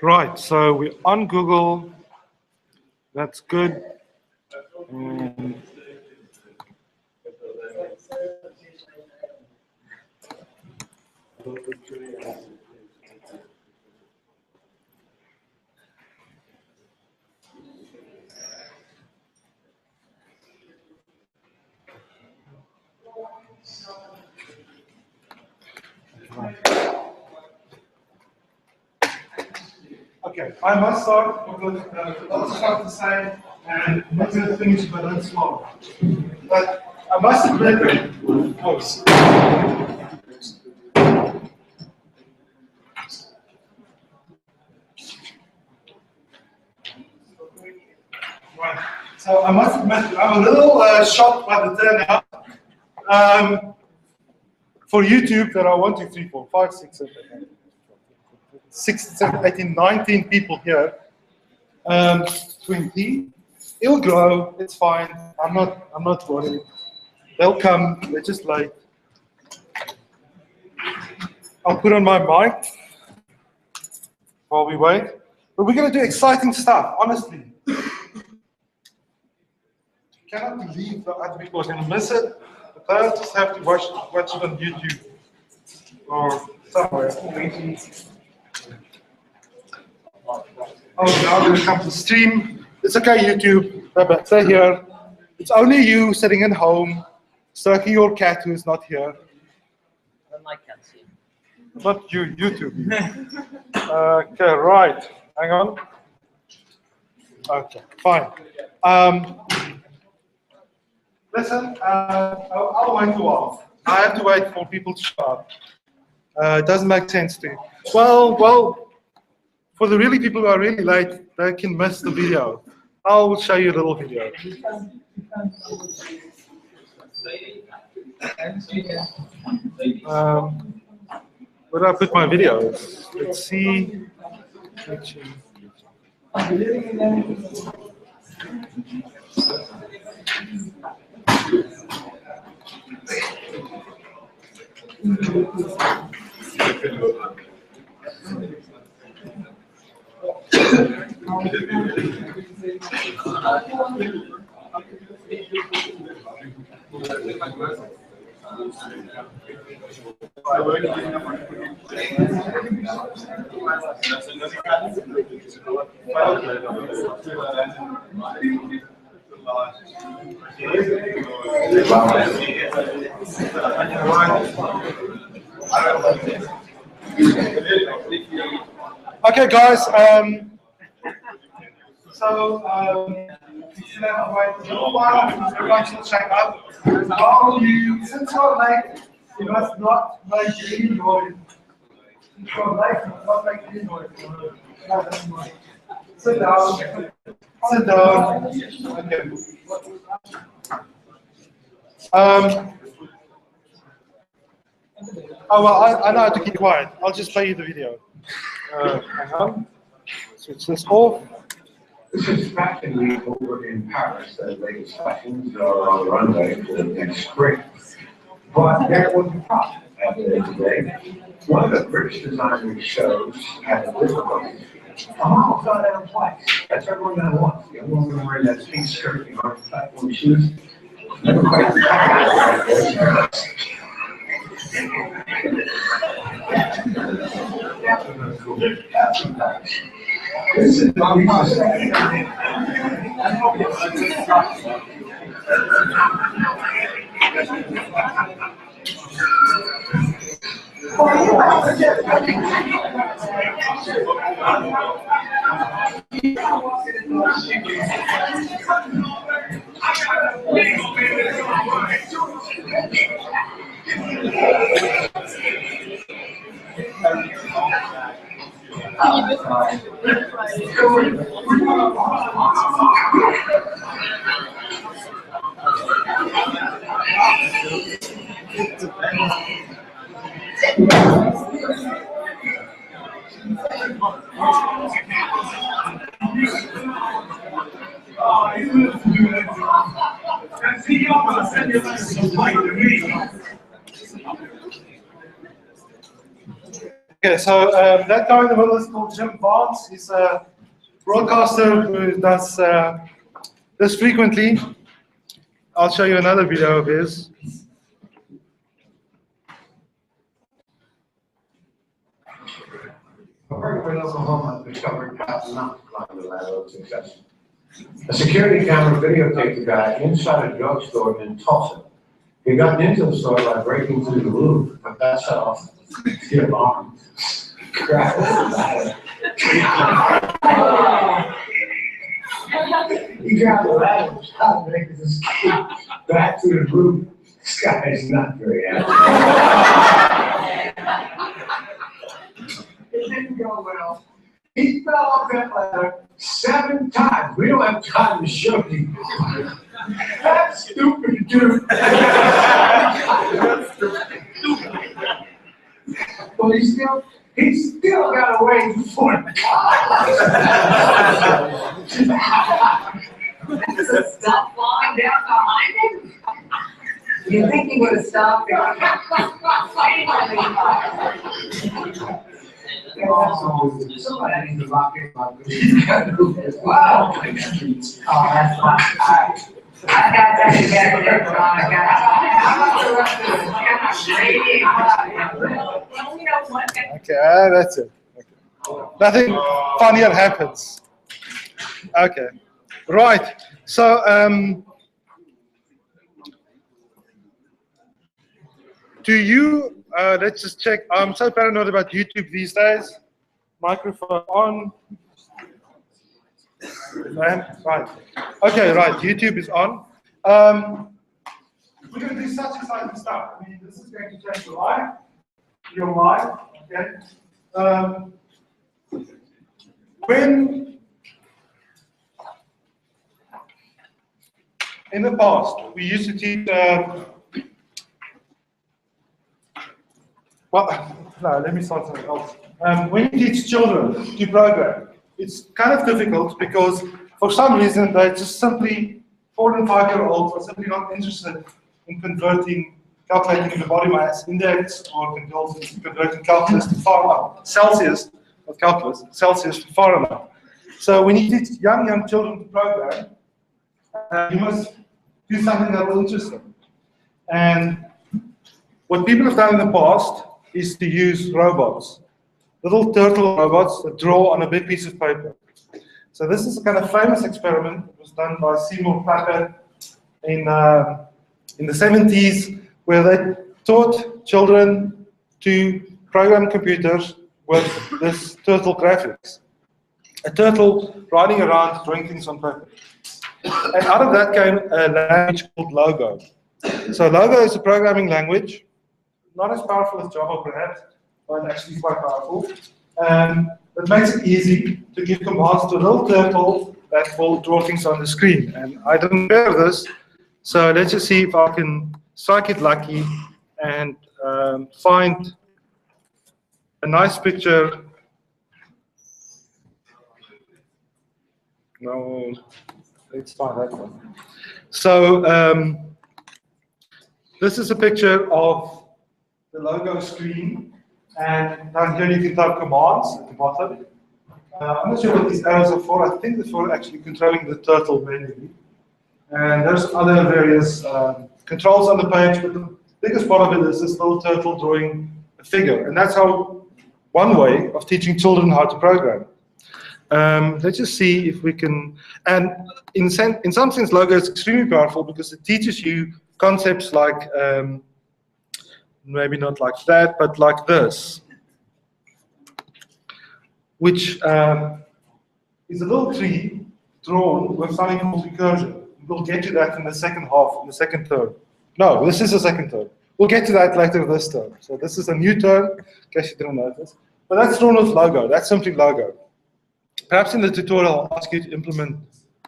Right, so we're on Google. That's good. And okay, I must start because lots of stuff to say, and I'm not going to finish if I don't start. But I must admit, right. So I must admit, I'm a little shocked by the turnout. For YouTube, there are 1, 2, 3, 4, 5, 6, 7, 8, 6, 7, 18, 19 people here. 20. It'll grow. It's fine. I'm not worried. They'll come. They're just late. I'll put on my mic while we wait. But we're going to do exciting stuff. Honestly, you cannot believe that other people are going to miss it. But they'll just have to watch it on YouTube or somewhere. Oh, now we're going to come to stream. It's okay, YouTube. Stay here. It's only you sitting at home, stroking your cat who is not here. I like cats here. Not you, YouTube. Okay, right. Hang on. Okay, fine. Listen, I'll wait a while. I have to wait for people to show up. It doesn't make sense to. Well, for the really people who are really late, they can miss the video. I'll show you a little video. Where do I put my videos? Let's see. Okay, guys. Everyone should check up. Since you're late, you must not make any noise. Since you're late, you must not make any noise. Sit down. Sit down. Okay. Oh, well, I know how to keep quiet. I'll just play you the video. Hang on. Switch this off. This is Fashion Week over in Paris. The latest fashions are on the runway for next spring. But there was a problem at the end of the day. One of the British designer shows had a difficulty. A model fell down twice. That's everyone that wants. The other woman wearing that pink skirt and orange platform shoes. Never quite this is Okay, so that guy in the middle is called Jim Barnes. He's a broadcaster who does this frequently. I'll show you another video of his. A worker in Oklahoma discovered cops not climbing the ladder of success. A security camera videotaped the guy inside a drugstore in Tulsa. He got into the store by breaking through the roof, but that's off. Skip on. Grabbed the ladder. He grabbed the ladder and stopped making his escape back to the roof. This guy is not very happy. It didn't go well. He fell off that ladder 7 times. We don't have time to show you. That's stupid, dude. That's stupid. But he still got away before the cops. Stop falling down behind him? You think he would have stopped? Somebody needs to lock in my good. Wow. Oh, that's fine. I got that together. How about the rest of us? Okay, that's it. Okay. Nothing funnier happens. Okay, right. So, do you? Let's just check. I'm so paranoid about YouTube these days. Microphone on. Right. Okay, right. YouTube is on. We're going to do such exciting stuff. I mean, this is going to change your life. Your life. Okay. When in the past we used to teach. Well, no, let me start something else. When you teach children to program, it's kind of difficult because for some reason they're just simply 4 and 5-year-olds are simply not interested in calculating the body mass index or converting calculus to Fahrenheit, Celsius, not calculus, Celsius to Fahrenheit. So when you teach young children to program, you must do something that will interest them. And what people have done in the past is to use robots, little turtle robots that draw on a big piece of paper. So this is a kind of famous experiment. It was done by Seymour Papert in the 70s, where they taught children to program computers with this turtle graphics. A turtle riding around drawing things on paper. And out of that came a language called Logo. So Logo is a programming language, not as powerful as Java perhaps, but actually quite powerful. That makes it easy to give commands to a little turtle that will draw things on the screen. And I didn't prepare this, so let's just see if I can strike it lucky and find a nice picture. No, let's find that one. So this is a picture of the Logo screen. And down here you can type commands at the bottom. I'm not sure what these arrows are for. I think they're for actually controlling the turtle manually. And there's other various controls on the page, but the biggest part of it is this little turtle drawing a figure. And that's one way of teaching children how to program. Let's just see if we can, and in some sense Logo is extremely powerful because it teaches you concepts like maybe not like that, but like this, which is a little tree drawn with something called recursion. We'll get to that in the second half, in the second term. No, this is the second term. We'll get to that later this term. So this is a new term, in case you didn't notice. But that's drawn with Logo. That's simply Logo. Perhaps in the tutorial, I'll ask you to implement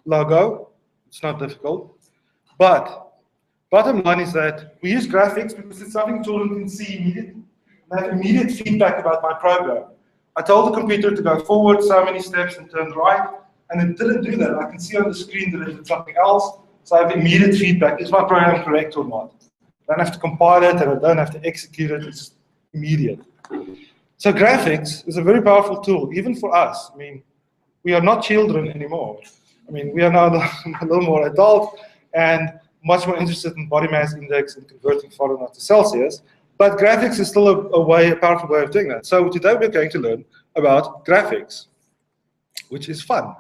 Logo. It's not difficult. But bottom line is that we use graphics because it's something children can see immediately. They have immediate feedback about my program. I told the computer to go forward so many steps and turn right, and it didn't do that. I can see on the screen that it did something else, so I have immediate feedback. Is my program correct or not? I don't have to compile it, and I don't have to execute it. It's immediate. So graphics is a very powerful tool, even for us. I mean, we are not children anymore. I mean, we are now a little more adult and much more interested in body mass index and converting Fahrenheit to Celsius. But graphics is still a powerful way of doing that. So today we're going to learn about graphics, which is fun.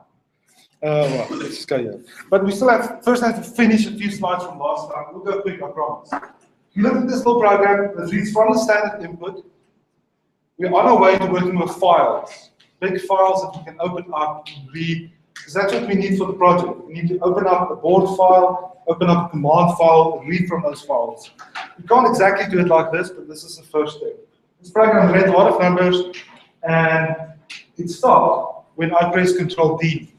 Well, let's just go here. But we still first have to finish a few slides from last time. We'll go quick, I promise. You look at this little program that reads from the standard input. We're on our way to working with files, big files that we can open up and read, because that's what we need for the project. We need to open up a board file, open up a command file, and read from those files. We can't exactly do it like this, but this is the first step. This program read a lot of numbers, and it stopped when I pressed Control D.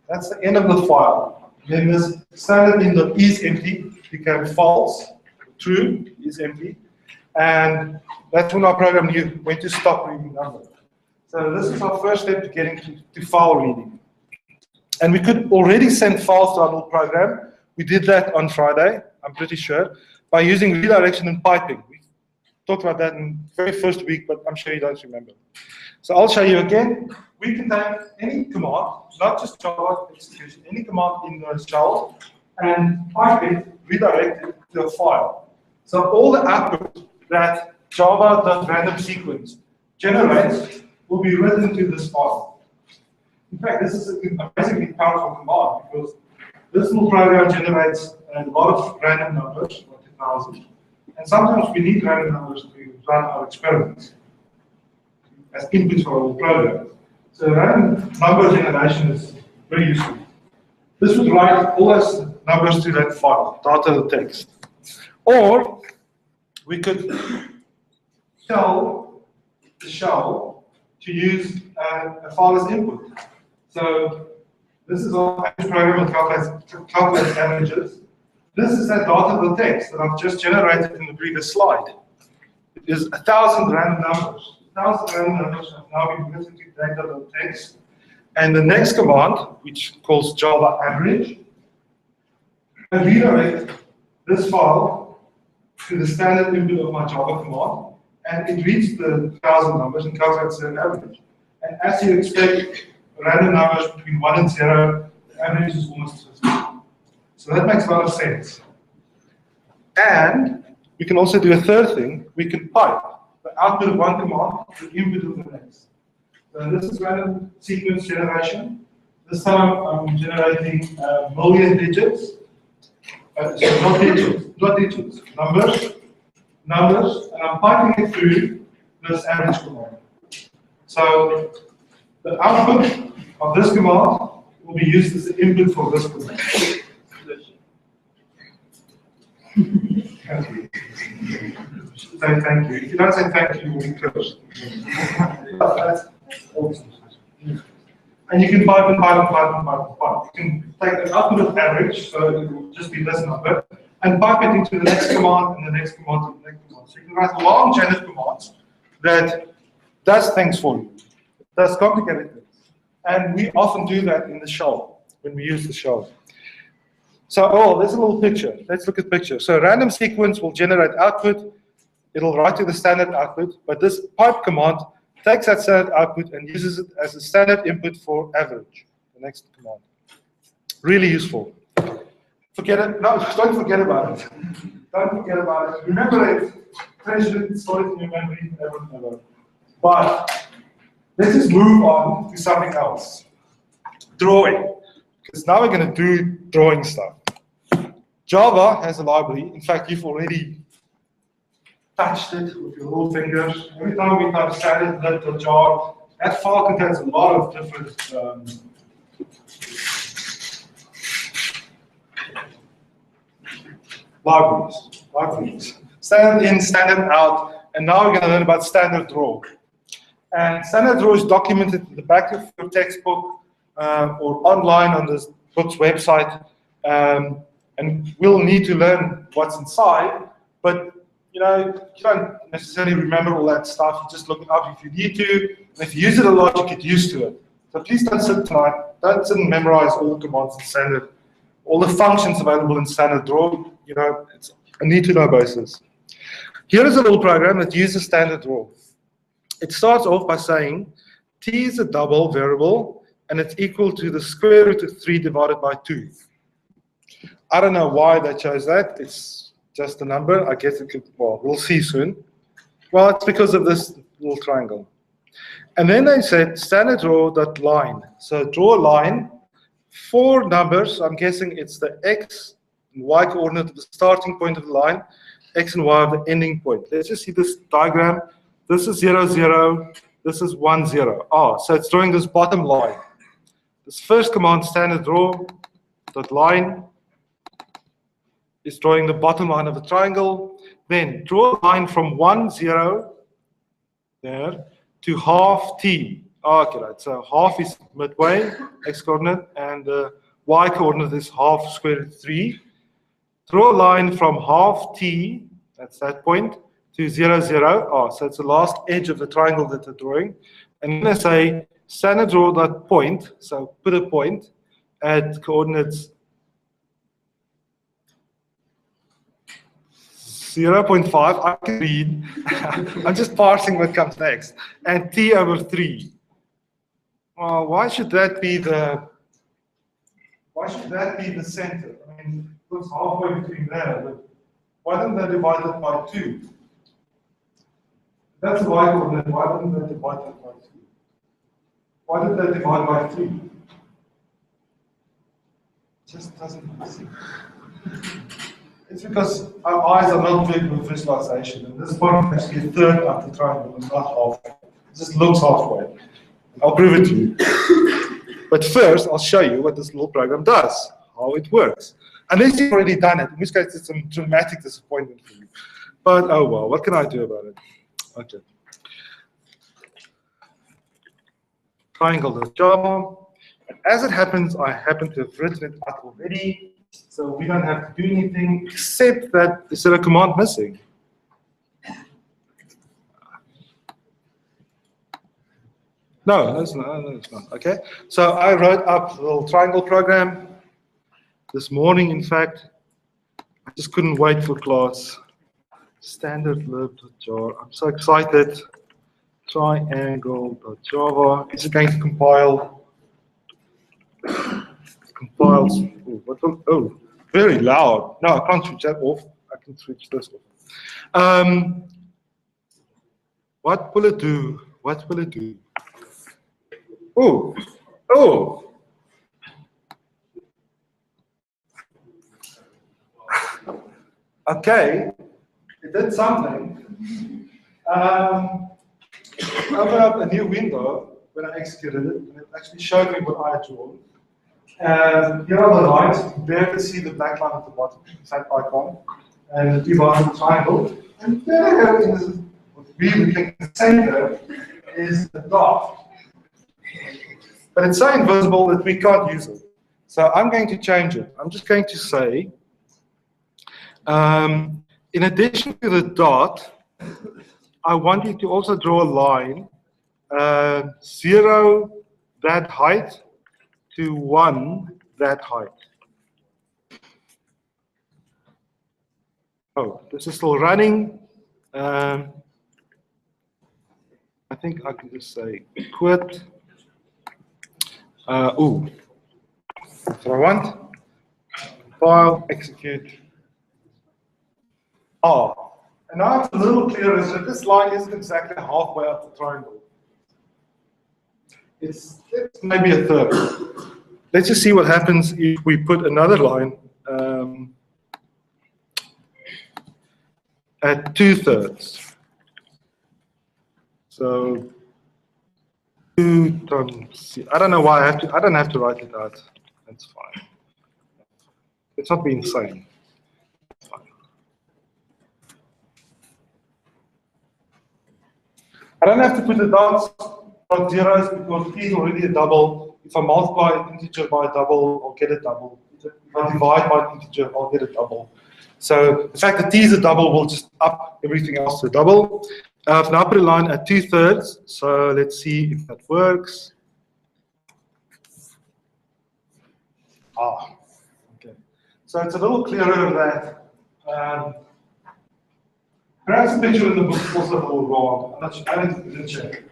That's the end of the file. Then this standard input is empty, became false, true is empty, and that's when our program knew when to stop reading numbers. So this is our first step to getting to file reading. And we could already send files to our little program. We did that on Friday, I'm pretty sure, by using redirection and piping. We talked about that in the very first week, but I'm sure you don't remember. So I'll show you again. We can take any command, not just Java execution, any command in the shell, and pipe it, redirect it to a file. So all the output that Java.random sequence generates will be written to this file. In fact, this is an amazingly powerful command because this little program generates a lot of random numbers, 1,000. And sometimes we need random numbers to run our experiments as input for our program. So random number generation is very useful. This would write all those numbers to that file, data text. Or we could tell the shell to use a file as input. So this is our program that calculates averages. This is that data text that I've just generated in the previous slide. It is 1,000 random numbers. 1,000 random numbers have now been written to data.text. And the next command, which calls Java average, I redirect this file to the standard input of my Java command, and it reads the 1,000 numbers and calculates an average. And as you expect, random numbers between 1 and 0, the average is almost 50. So that makes a lot of sense. And we can also do a third thing. We can pipe the output of one command to the input of the next. So this is random sequence generation. This time I'm generating a million digits. So not digits, numbers, and I'm piping it through this average command. So the output of this command will be used as the input for this command. Thank you. Say thank you. If you don't say thank you, you will be cursed. That's awesome. And you can pipe and pipe and pipe and pipe and pipe. You can take the output of average, so it will just be this number, and pipe it into the next command and the next command and the next command. So you can write a long chain of commands that does things for you, does complicated things. And we often do that in the shell, when we use the shell. So, oh, there's a little picture. Let's look at picture. So random sequence will generate output. It'll write to the standard output, but this pipe command takes that standard output and uses it as a standard input for average, the next command. Really useful. Forget it. No, don't forget about it. Don't forget about it. Remember it. Treasure it, store it in your memory forever and ever. But let's just move on to something else. Drawing. Because now we're going to do drawing stuff. Java has a library. In fact, you've already touched it with your little fingers. Every time we type standard.jar, that file contains a lot of different libraries. Standard in, standard out, and now we're going to learn about standard draw. And standard draw is documented in the back of your textbook or online on this book's website. And we'll need to learn what's inside, but you don't necessarily remember all that stuff. You just look it up if you need to. And if you use it a lot, you get used to it. So please don't sit tonight. Don't sit and memorize all the commands in standard, all the functions available in standard draw. It's a need-to-know basis. Here is a little program that uses standard draw. it starts off by saying t is a double variable, and it's equal to the square root of 3 divided by 2. I don't know why they chose that. It's just a number. I guess it could, well, we'll see soon. Well, it's because of this little triangle. And then they said standard draw that line. So draw a line, 4 numbers. I'm guessing it's the x and y coordinate of the starting point of the line, x and y of the ending point. Let's just see this diagram. This is 0, 0. This is 1, 0. So it's drawing this bottom line. This first command, standard draw that line, is drawing the bottom line of the triangle. Then draw a line from 1, 0 there to half t. Okay, right. So half is midway, x coordinate, and the y coordinate is half square root 3. Draw a line from half t, that's that point, to 0, 0. So it's the last edge of the triangle that they're drawing. And then they say standard draw that point, so put a point at coordinates 0.5, I can read. I'm just parsing what comes next. And t over 3. Well, why should that be the center? I mean, it looks halfway between there, but why don't they divide it by 2? That's the y coordinate. Why don't they divide that by 2? Why did they divide by 3? Just doesn't make sense. It's because our eyes are not big with visualization, and this point is actually a third of the triangle, and not halfway. It just looks halfway. I'll prove it to you. But first, I'll show you what this little program does, how it works. Unless you've already done it, in which case it's some dramatic disappointment for you. But oh well, what can I do about it? Okay. Triangle.java. As it happens, I happen to have written it out already. So we don't have to do anything except that is there a command missing? No, it's not. Okay. So I wrote up a little triangle program this morning, in fact. I just couldn't wait for class. Standard lib.jar. I'm so excited. Triangle.java. Is it going to compile? Compiles. Oh, very loud. No, I can't switch that off. I can switch this off. What will it do? What will it do? Oh. Okay, it did something. Open up a new window when I executed it, and it actually showed me what I had drawn. And here are the lines. You can barely see the black line at the bottom, that icon, and the divided the triangle. And there is what we think the center is the dot. But it's so invisible that we can't use it. So I'm going to change it. I'm just going to say, in addition to the dot, I want you to also draw a line, 0 that height to 1 that height. Oh, this is still running. I think I can just say quit. That's what I want. Compile, execute. And now it's a little clearer. So this line isn't exactly halfway up the triangle. It's maybe a third. Let's just see what happens if we put another line at 2/3. So 2 times. I don't know why I don't have to write it out. That's fine. Let's not be insane. That's fine. I don't have to put the dots or zeros because t is already a double. If I multiply an integer by a double, I'll get a double. If I divide by an integer, I'll get a double. So the fact that t is a double will just up everything else to a double. I've now put a line at 2/3, so let's see if that works. Okay. So it's a little clearer that Perhaps the picture in the book is also a little wrong. I'm not sure, I didn't check.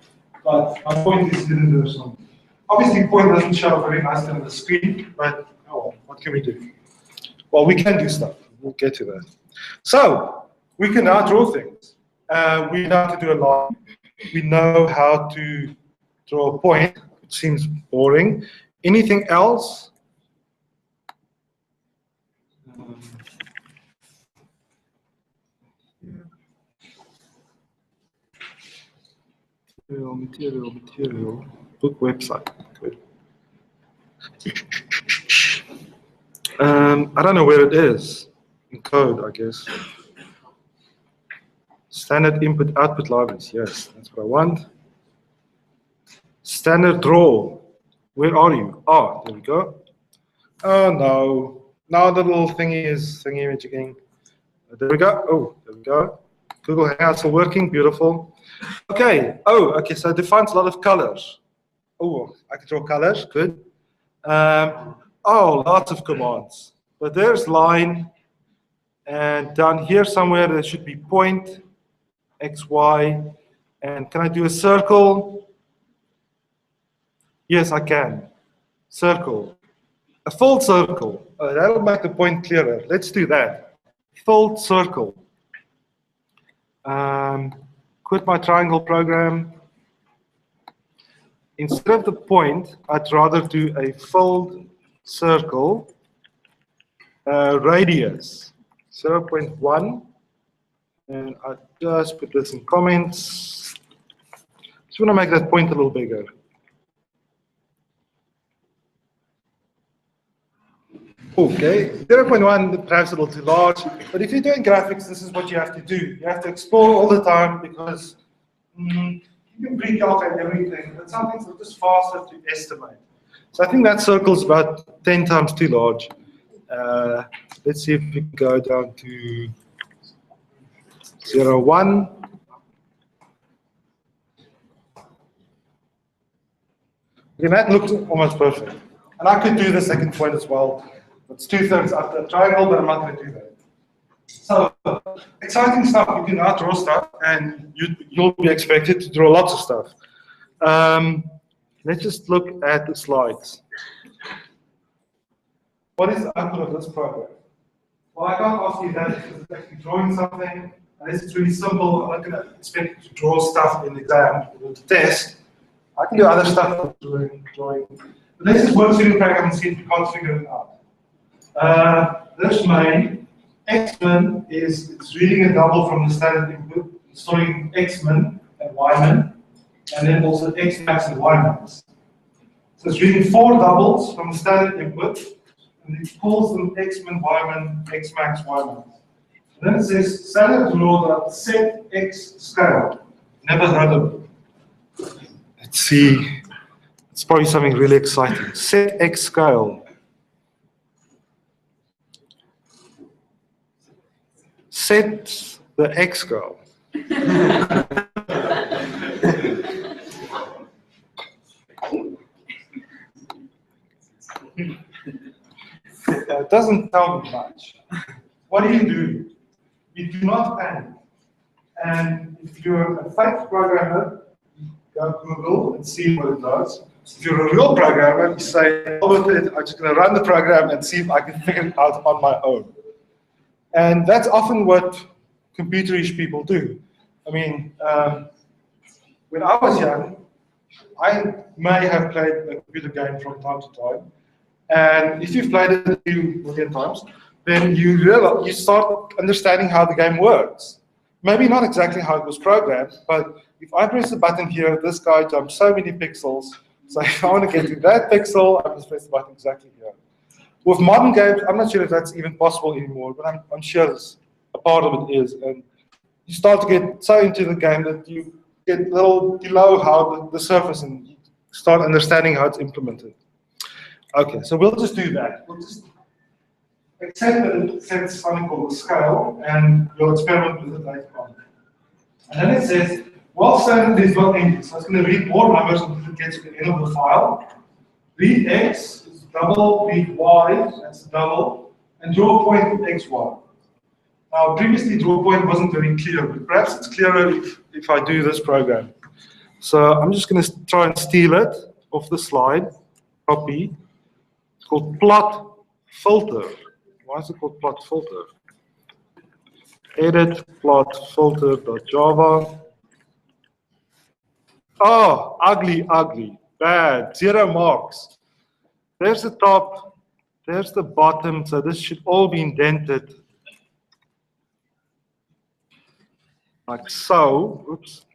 But my point is, didn't do something. Obviously, the point doesn't show very nicely on the screen, but oh well, what can we do? Well, we can do stuff. We'll get to that. So, we can now draw things. We know how to do a line. We know how to draw a point. It seems boring. Anything else? Material. Book website. Good. I don't know where it is. In code, I guess. Standard input output libraries. Yes, that's what I want. Standard draw. Where are you? Ah, there we go. Oh no. Now the little thingy is thingy imaging. There we go. Oh, there we go. Google Hangouts are working. Beautiful. Okay. Oh, okay. So it defines a lot of colors. Oh, I can draw colors. Good. Oh, lots of commands. But there's line. And down here somewhere there should be point, X, Y. And can I do a circle? Yes, I can. Circle. A full circle. That'll make the point clearer. Let's do that. Full circle. Quit my triangle program. Instead of the point, I'd rather do a full circle radius 0.1. And I just put this in comments. Just want to make that point a little bigger. Okay, 0.1 perhaps a little too large, but if you're doing graphics, this is what you have to do. You have to explore all the time because you can pre-calculate everything, but some things are just faster to estimate. So I think that circle is about 10 times too large. Let's see if we can go down to 0.1. Okay, that looks almost perfect. And I could do the second point as well. It's 2/3 up the triangle, but I'm not going to do that. So, exciting stuff. You can now draw stuff, and you'll be expected to draw lots of stuff. Let's just look at the slides. What is the output of this program? Well, I can't ask you that because it's actually drawing something. Unless it's really simple, I'm not going to expect you to draw stuff in the exam or the test. I can do other stuff drawing. But let's just work through the program and see if we can't figure it out. This main, X-min it's reading a double from the standard input, storing X-min and Y-min, and then also X-max and Y-max. So it's reading 4 doubles from the standard input, and it calls them X-min, Y-min, X-max, Y-max. Then it says standard draw set X scale. Never heard of it. Let's see. It's probably something really exciting. Set X scale. Set the X scale. It doesn't tell me much. What do? You do not panic. And if you're a fake programmer, you go to Google and see what it does. If you're a real programmer, you say, oh, with it, I'm just going to run the program and see if I can figure it out on my own. And that's often what computerish people do. I mean, when I was young, I may have played a computer game from time to time. And if you've played it a few million times, then you realize, you start understanding how the game works. Maybe not exactly how it was programmed, but if I press the button here, this guy jumps so many pixels. So if I want to get to that pixel, I just press the button exactly here. With modern games, I'm not sure if that's even possible anymore, but I'm sure a part of it is. And you start to get so into the game that you get a little below how the surface, and you start understanding how it's implemented. Okay, so we'll just do that. We'll just accept that it sets something called a scale, and we'll experiment with it later on. And then it says, well, standard is not ending, so it's going to read more numbers until it gets to the end of the file. Read X is double, read Y, that's double, and draw a point with XY. Now, previously, draw point wasn't very clear, but perhaps it's clearer if I do this program. So I'm just going to try and steal it off the slide, copy. It's called plot filter. Why is it called plot filter? Edit plot filter.java. Oh, ugly, ugly, bad, 0 marks. There's the top, there's the bottom, so this should all be indented. Like so. Oops.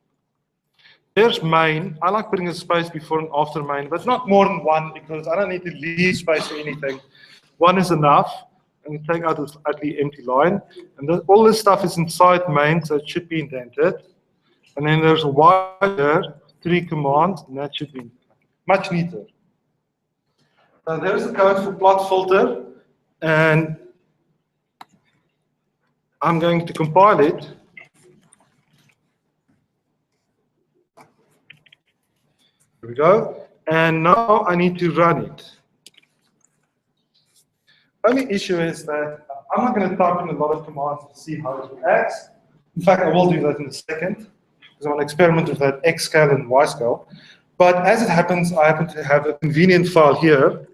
There's main. I like putting a space before and after main, but not more than one because I don't need to leave space for anything. One is enough. And you take out this ugly empty line. And all this stuff is inside main, so it should be indented. And then there's a while there, 3 commands, and that should be much neater. So there's the code for plot filter, and I'm going to compile it. There we go. And now I need to run it. Only issue is that I'm not going to type in a lot of commands to see how it reacts. In fact, I will do that in a second, because I want to experiment with that X scale and Y scale. But as it happens, I happen to have a convenient file here.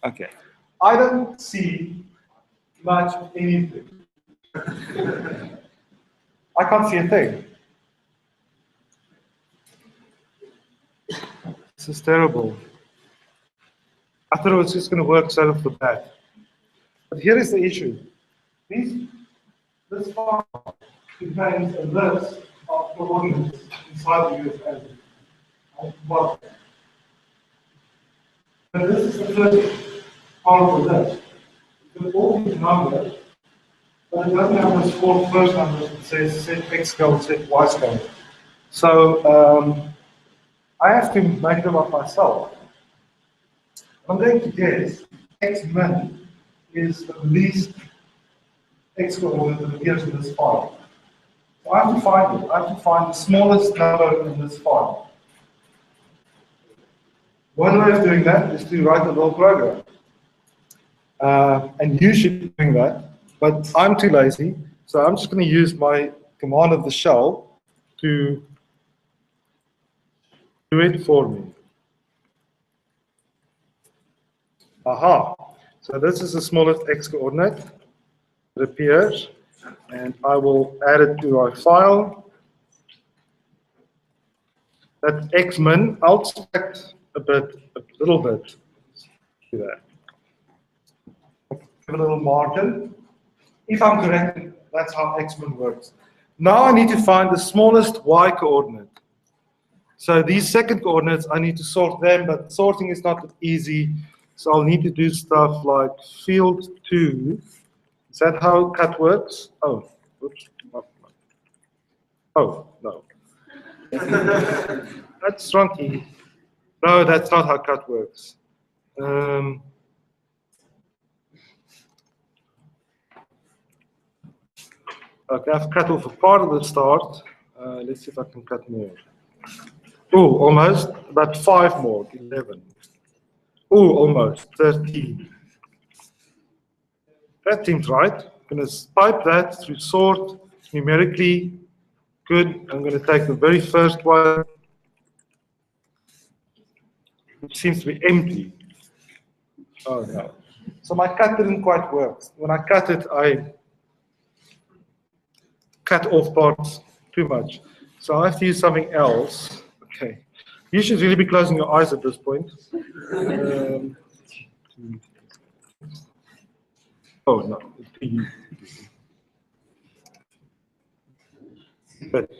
Okay. I don't see much of anything. I can't see a thing. This is terrible. I thought it was just going to work right off the bat. But here is the issue. This file contains a list of coordinates inside the USA. But this is the first part of the list. With all these numbers, but it doesn't have those 4 first numbers that says set X scale, set Y scale. So I have to make them up myself. I'm going to guess X min is the least X coordinate that appears in this file. So I have to find it. I have to find the smallest number in this file. One way of doing that is to write a little program. And you should be doing that, but I'm too lazy, so I'm just going to use my command of the shell to do it for me. Aha! So this is the smallest X coordinate that appears, and I will add it to our file. That's X min. I'll expect a little bit to that. Give a little margin. If I'm correct, that's how X min works. Now I need to find the smallest Y coordinate. So these second coordinates, I need to sort them, but sorting is not easy. So I'll need to do stuff like field 2. Is that how cut works? Oh, oops. Oh, no. That's wrong. No, that's not how cut works. Okay, I've cut off a part of the start. Let's see if I can cut more. Oh, almost. About 5 more, 11. Oh, almost 13. That seems right. I'm going to pipe that through sort numerically. Good. I'm going to take the very first one, which seems to be empty. Oh no. So my cut didn't quite work. When I cut it, I cut off parts too much. So I have to use something else. Okay. You should really be closing your eyes at this point. Oh no. But,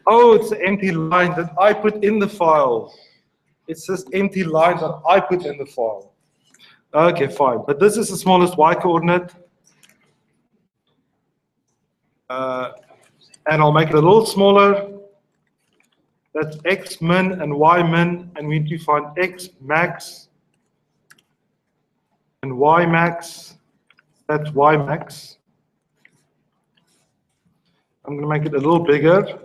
oh, it's an empty line that I put in the file. It's this empty line that I put in the file. Okay, fine. But this is the smallest Y coordinate. And I'll make it a little smaller. That's x min and y min, and we need to find x max and y max. That's y max. I'm going to make it a little bigger.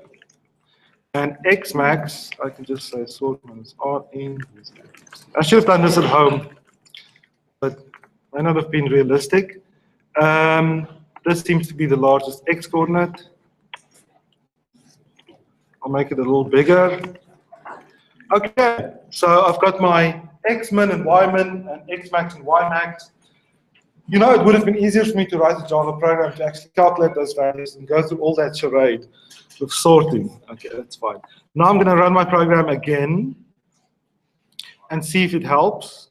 And x max, I can just say sort minus r in. I should have done this at home, but may not have been realistic. This seems to be the largest x coordinate. I'll make it a little bigger. Okay, so I've got my x min and y min and x max and y max. You know, it would have been easier for me to write a Java program to actually calculate those values and go through all that charade of sorting. Okay, that's fine. Now I'm going to run my program again and see if it helps.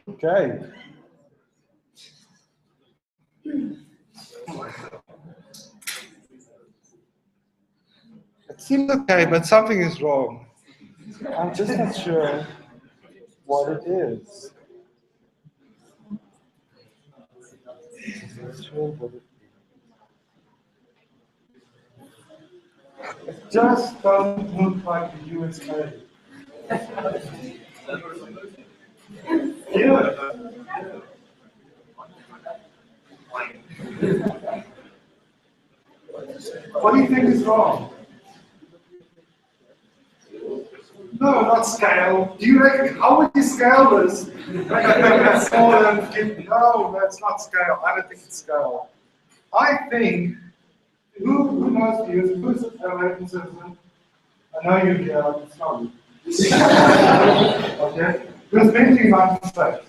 Okay. It seems okay, but something is wrong. I'm just not sure what it is. It just doesn't look like the USA. Yeah. What do you think is wrong? No, not scale. Do you reckon, how would you scale this? No, that's not scale. I don't think it's scale. I think, who knows you? Who's an American citizen? I know you're here, I can tell you. Okay? Who's been to the United States?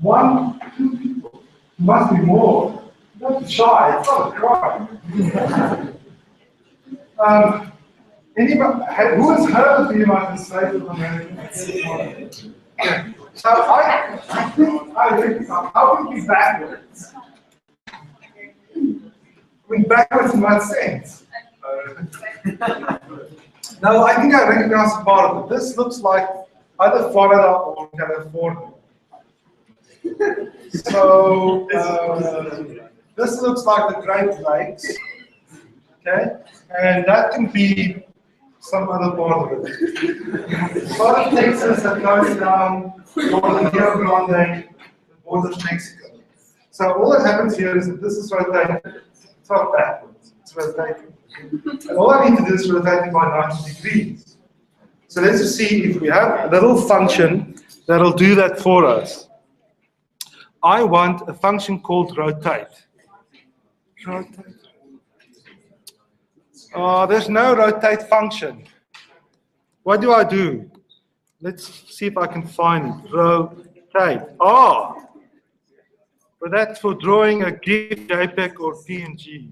1, 2 people. Must be more. Don't be shy, it's not a crime. Anybody, who has heard of the United States of America? Yeah. So I think I would be backwards. I mean, backwards in what sense? No, I think I recognize part of it. This looks like either Florida or California. So this looks like the Great Lakes, okay, and that can be some other part of it. Part of Texas that goes down northern Rio Grande, the border of Mexico. So all that happens here is that this is rotating. It's not backwards, it's rotating. And all I need to do is rotate it by 90 degrees. So let's just see if we have a little function that'll do that for us. I want a function called rotate. Rotate. There's no rotate function. What do I do? Let's see if I can find it. Rotate. But that's for drawing a GIF, JPEG, or PNG.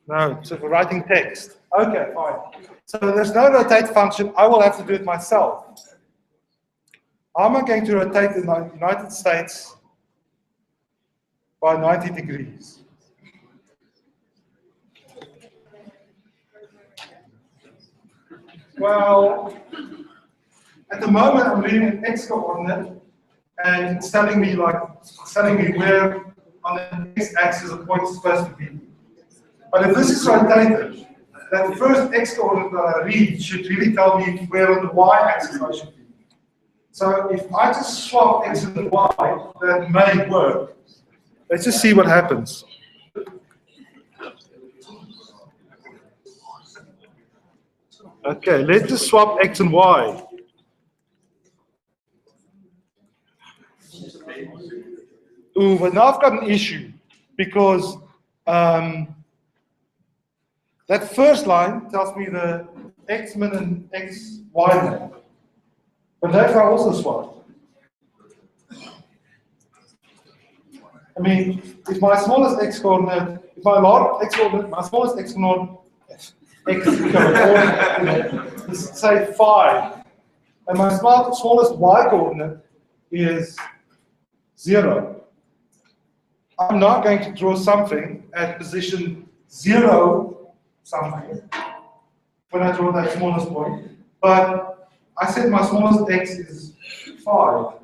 No, so for writing text. Okay, fine. So there's no rotate function. I will have to do it myself. How am I going to rotate the United States by 90 degrees? Well, at the moment I'm reading an x coordinate and it's telling me where on the x-axis a point is supposed to be. But if this is rotated, then the first x coordinate that I read should really tell me where on the y-axis I should be. So if I just swap x and y, that may work. Let's just see what happens. Okay, let's just swap x and y. Ooh, but now I've got an issue because that first line tells me the x min and x y min, but those are also swapped. I mean, if my smallest x coordinate, if my large x coordinate, my smallest x coordinate, is say 5, and my smallest y coordinate is 0. I'm not going to draw something at position 0 something when I draw that smallest point, but I said my smallest x is 5,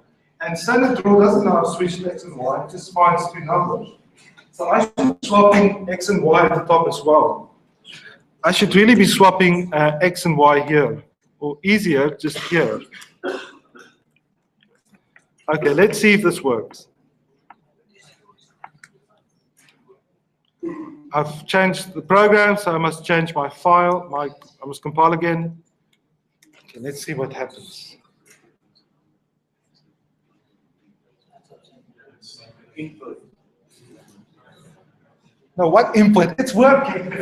And standard draw doesn't know how to switch x and y, it just finds two numbers. So I should be swapping x and y at the top as well. I should really be swapping x and y here, or easier, just here. Okay, let's see if this works. I've changed the program, so I must change my file. I must compile again. Okay, let's see what happens. Input. No, what input? It's working.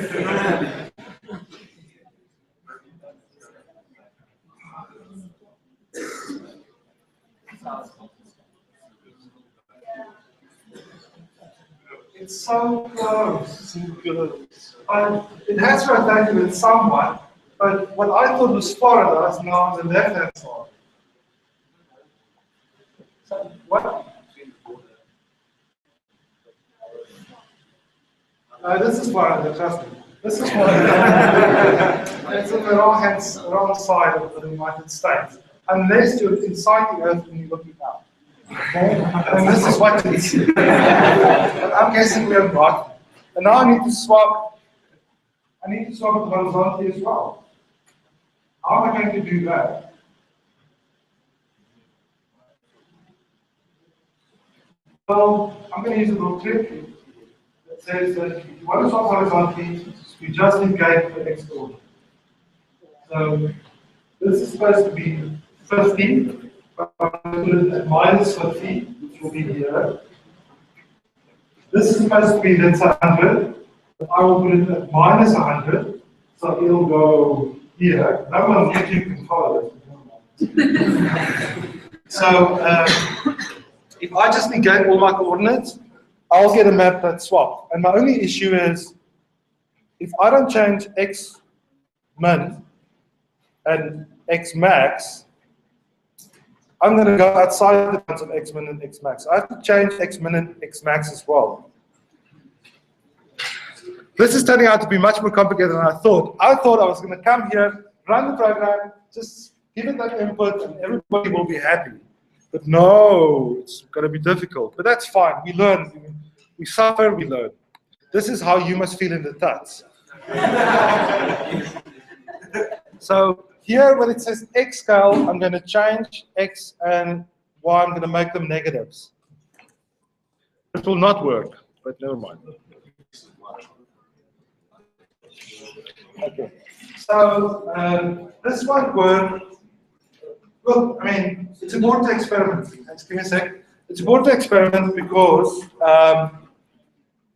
It's so close. It has rotated it somewhat, but what I thought was far is now on the left-hand side. So what? This is far, trust me. This is far. It's on the wrong side of the United States, unless you're inside the Earth and you're looking out. Okay? And this is what it is. But I'm guessing we're not. And now I need to swap. I need to swap it horizontally as well. How am I going to do that? Well, I'm going to use a little trick that says that if you want to swap horizontally, you just negate the x coordinate. So this is supposed to be 50. I'm going to put it at minus 50, which will be here. This is supposed to be, that's 100. I will put it at minus 100, so it'll go here. No one on YouTube can follow it. So if I just negate all my coordinates, I'll get a map that's swapped. And my only issue is, if I don't change x min and x max, I'm going to go outside the bounds of x min and x max. I have to change x min and x max as well. This is turning out to be much more complicated than I thought. I thought I was going to come here, run the program, just give it that input, and everybody will be happy. But no, it's going to be difficult. But that's fine. We learn. We suffer, we learn. This is how you must feel in the tuts. So here, when it says x scale, I'm going to change x and y. I'm going to make them negatives. It will not work, but never mind. Okay. So this won't work. Well, I mean, it's important to experiment. Just give me a sec. It's important to experiment because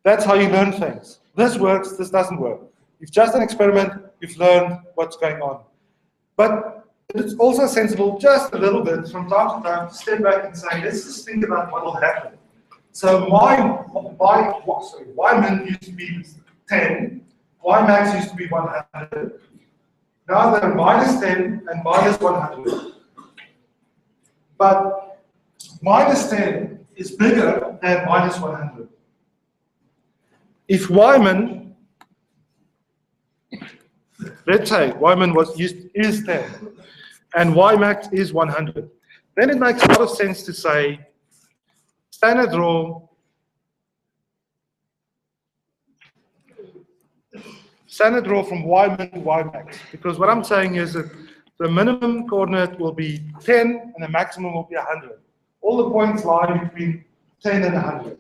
that's how you learn things. This works, this doesn't work. You've just done an experiment, you've learned what's going on. But it's also sensible, just a little bit, from time to time, to step back and say, let's just think about what will happen. So y min used to be 10, y max used to be 100. Now they're minus 10 and minus 100. But minus 10 is bigger than minus 100. If y min, let's say y min is 10 and y max is 100, then it makes a lot of sense to say standard draw from y min to y max, because what I'm saying is that the minimum coordinate will be 10 and the maximum will be 100. All the points lie between 10 and 100.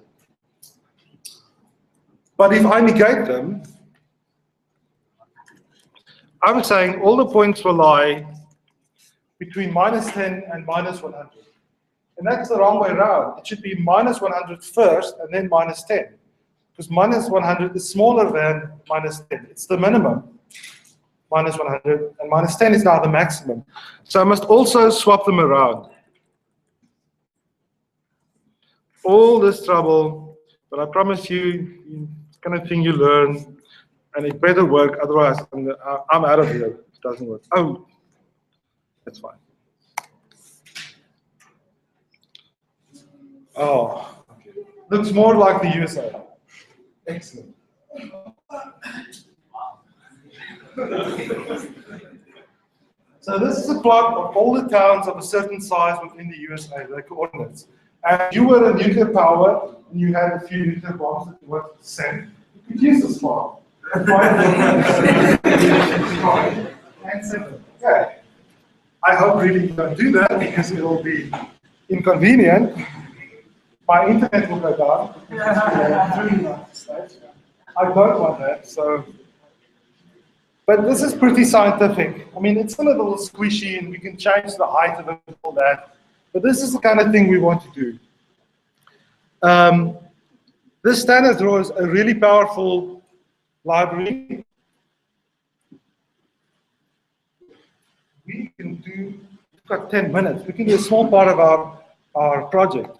But if I negate them, I'm saying all the points will lie between minus 10 and minus 100. And that's the wrong way around. It should be minus 100 first and then minus 10. Because minus 100 is smaller than minus 10. It's the minimum, minus 100, and minus 10 is now the maximum. So I must also swap them around. All this trouble, but I promise you, it's the kind of thing you learn, and it better work, otherwise I'm out of here if it doesn't work. Oh, that's fine. Oh, looks more like the USA. Excellent. So this is a plot of all the towns of a certain size within the USA, the coordinates. And if you were a nuclear power and you had a few nuclear bombs that you wanted to send, you could use this plot. And send them. Okay. I hope really you don't do that because it will be inconvenient. My internet will go down. I don't want that. So, but this is pretty scientific. I mean, it's a little squishy, and we can change the height of it and all that. But this is the kind of thing we want to do. This standard draw is a really powerful library. We can do, we've got 10 minutes. We can do a small part of our project.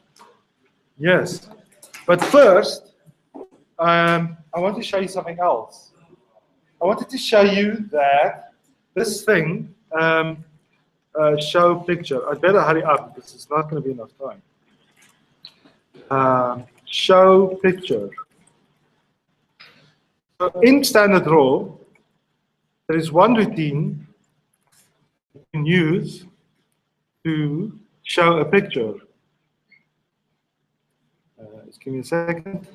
Yes. But first, I want to show you something else. I wanted to show you that this thing, show picture. I'd better hurry up because it's not going to be enough time. Show picture. So in standard draw, there is one routine you can use to show a picture. Just give me a second.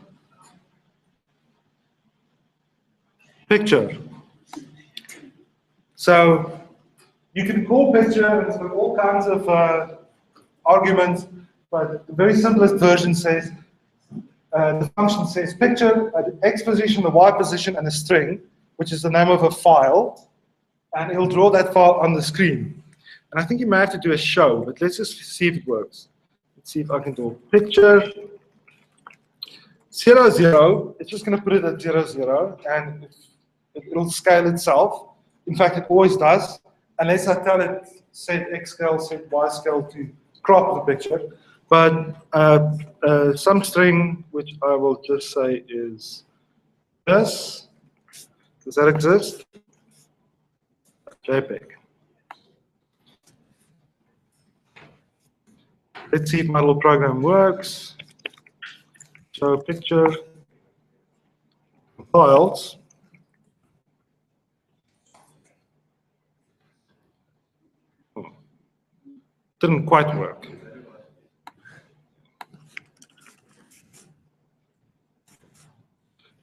Picture. So you can call picture, and it's got all kinds of arguments, but the very simplest version says, the function says picture at X position, the Y position, and a string, which is the name of a file, and it'll draw that file on the screen. And I think you may have to do a show, but let's just see if it works. Let's see if I can do picture 0, 0. It's just going to put it at 0, 0, and it'll scale itself. In fact, it always does, unless I tell it set X scale, set Y scale to crop the picture. But some string, which I will just say is this. Does that exist? JPEG. Let's see if my little program works. Show picture files. Didn't quite work.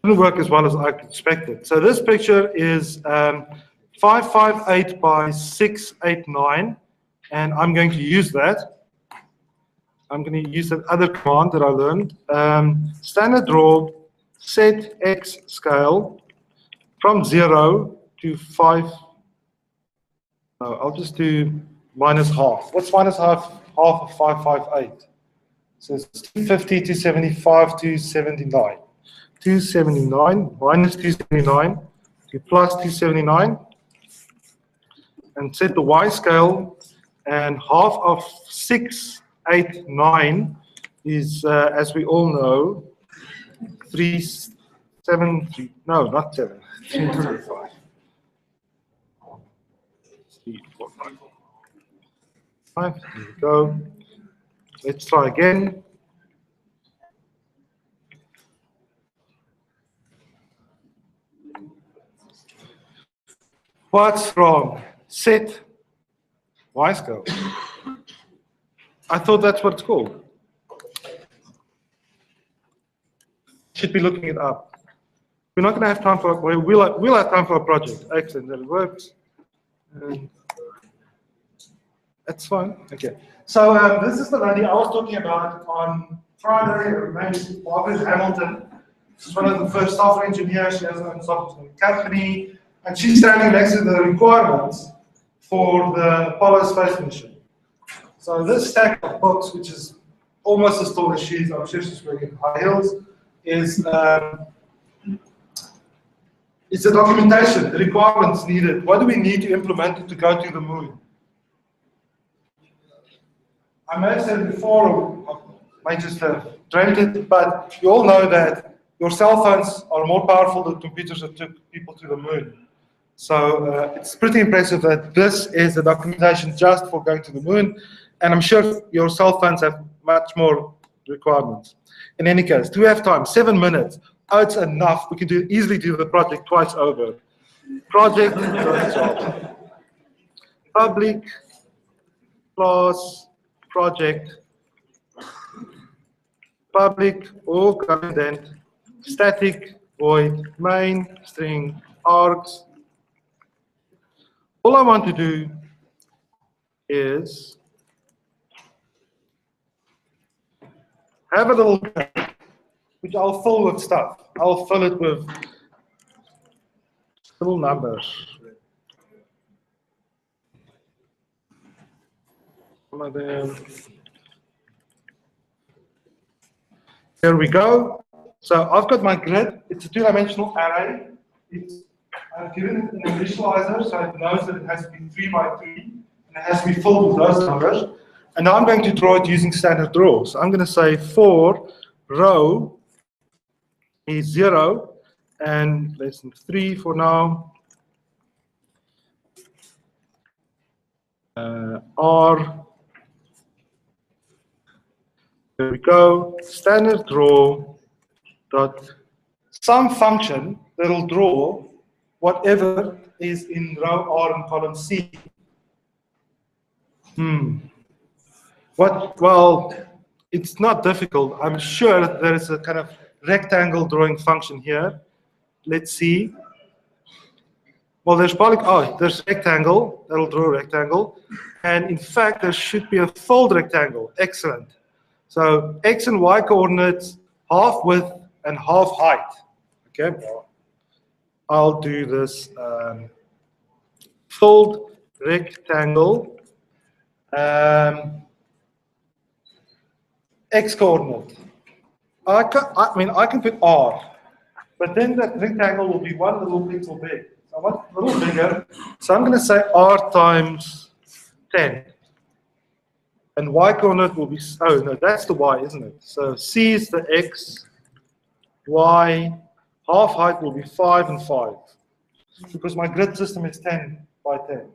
Didn't work as well as I expected. So this picture is 558 by 689, and I'm going to use that. I'm going to use that other command that I learned. Standard draw set X scale from 0 to 5. No, I'll just do minus half. What's minus half of 558? So it's 250, 275, 279. 279 minus 279 to plus 279. And set the Y scale, and half of 689 is, as we all know, 373. No, not 7. 335. 5. Here we go. Let's try again. What's wrong? Set Y scale. I thought that's what it's called. Should be looking it up. We're not going to have time for. We'll have time for a project. Excellent, that works. That's fine. Okay. So this is the lady I was talking about on Friday. Her name is Margaret Hamilton. She's one of the first software engineers. She has her own software company, and she's standing next to the requirements for the Apollo space mission. So this stack of books, which is almost as tall as she is, I'm sure she's wearing high heels, is it's the documentation, the requirements needed. What do we need to implement it to go to the moon? I may have said it before, or I might just have dreamt it, but you all know that your cell phones are more powerful than computers that took people to the moon. So it's pretty impressive that this is the documentation just for going to the moon, and I'm sure your cell phones have much more requirements. In any case, do we have time? 7 minutes. Oh, it's enough. We can easily do the project twice over. Project, job. public class project, public or content, static void main string args. All I want to do is have a little grid, which I'll fill with stuff. I'll fill it with little numbers. Here we go. So I've got my grid. It's a two-dimensional array. I've given it an initializer, so it knows that it has to be 3 by 3, and it has to be filled with those numbers. And now I'm going to draw it using standard draw. So I'm going to say for row is 0 and less than 3 for now. R. There we go. Standard draw dot some function that'll draw whatever is in row R and column C. What? Well, it's not difficult. I'm sure there is a kind of rectangle drawing function here. Let's see. Well, there's there's rectangle. That'll draw a rectangle. And in fact, there should be a fold rectangle. Excellent. So X and Y coordinates, half width and half height. Okay. I'll do this fold rectangle. X coordinate. I can put R, but then that rectangle will be one little pixel big. So I want it a little bigger. So I'm going to say R times 10. And Y coordinate will be, oh no, that's the Y, isn't it? So C is the X, Y, half height will be 5 and 5. Because my grid system is 10 by 10.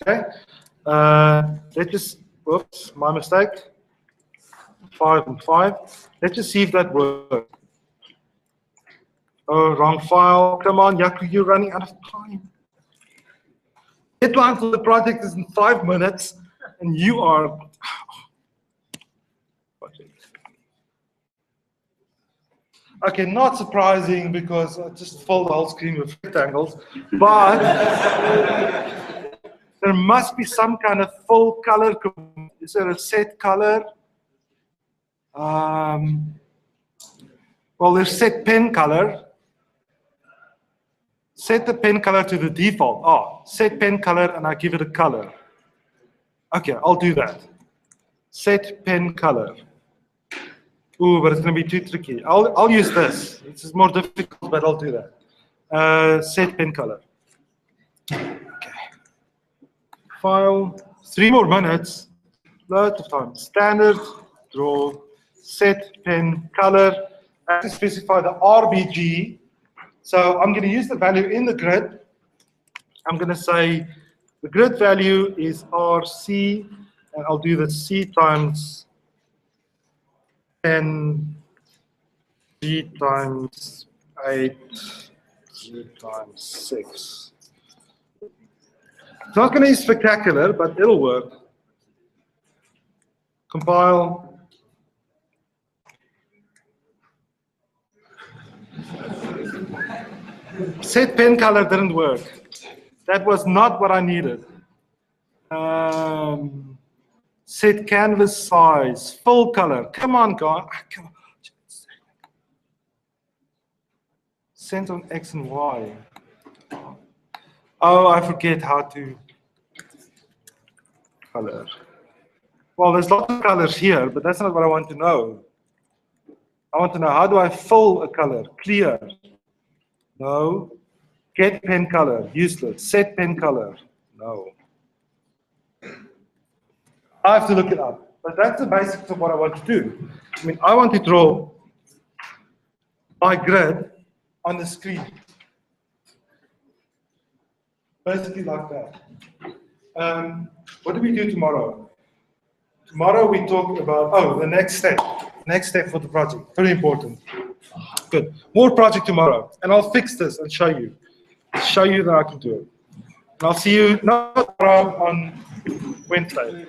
Okay? Let's just, whoops, my mistake. 5 and 5. Let's just see if that works. Oh, wrong file. Come on, Yaku, you're running out of time. Deadline for the project is in 5 minutes, and you are. Okay, not surprising because I just filled the whole screen with rectangles, but there must be some kind of full color. Is there a set color? Well, there's set pen color. Set the pen color to the default. Oh, set pen color, and I give it a color. Okay, I'll do that. Set pen color. Ooh, but it's going to be too tricky. I'll use this. This is more difficult, but I'll do that. Set pen color. Okay. File. 3 more minutes. Loads of time. Standard draw. Set pen color. I have to specify the RBG. So I'm going to use the value in the grid. I'm going to say the grid value is RC, and I'll do the C times 10, G times 8, G times 6. It's not going to be spectacular, but it'll work. Compile. Set pen color didn't work. That was not what I needed. Set canvas size, full color. Come on, guys. Center on X and Y. Oh, I forget how to color. Well, there's lots of colors here, but that's not what I want to know. I want to know, how do I fill a color? Clear. No. Get pen color. Useless. Set pen color. No. I have to look it up. But that's the basics of what I want to do. I mean, I want to draw my grid on the screen. Basically like that. What do we do tomorrow? Tomorrow we talk about, the next step. Next step for the project. Very important. Good. More project tomorrow. And I'll fix this and show you. Show you that I can do it. And I'll see you not on Wednesday.